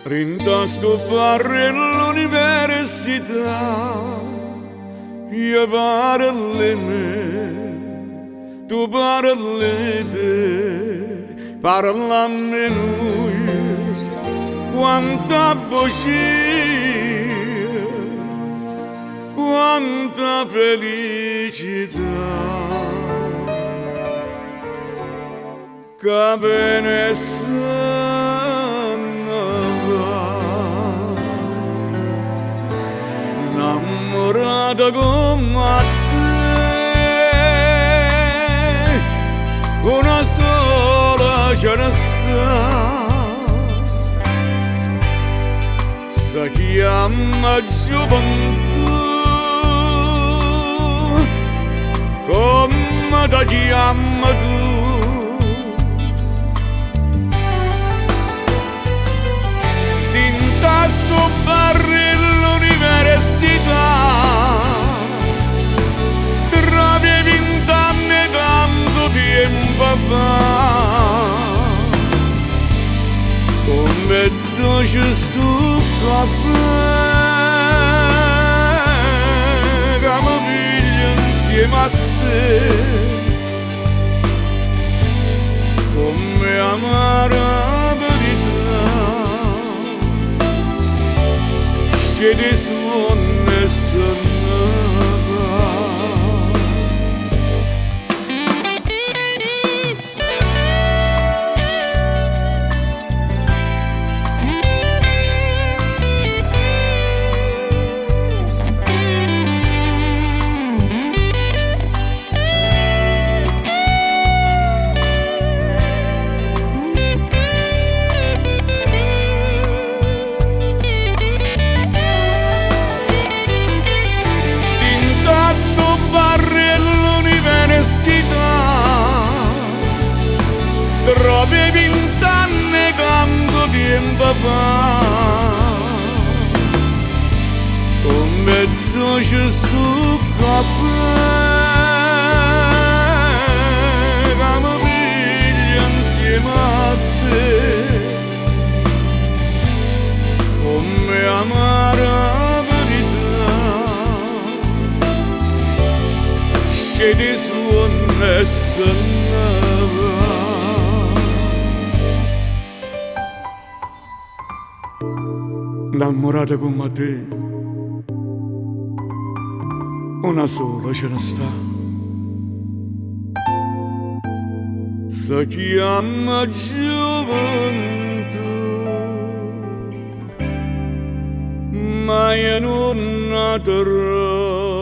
Rinda sto barre all'università, io parli me, tu parli te, parlami noi, quanta bugia, quanta felicità, che bene innamorata come te, una sola ce ne sta, si chiama gioventù, come ti chiama tu. Tinta sto barri l'università, trovi 20 anni tanto tempo fa, come dolce sto caffè, che mi piglio insieme a te, come amara verità, scedi su e se ne va. Trovi 20 anni tanto tempo fa, come dolce sto caffè, che mi piglia insieme a te, come amara verità, scedi su e se ne va. Innamorata come te, una sola ce ne sta, si chiama gioventù, ma io non la terrò.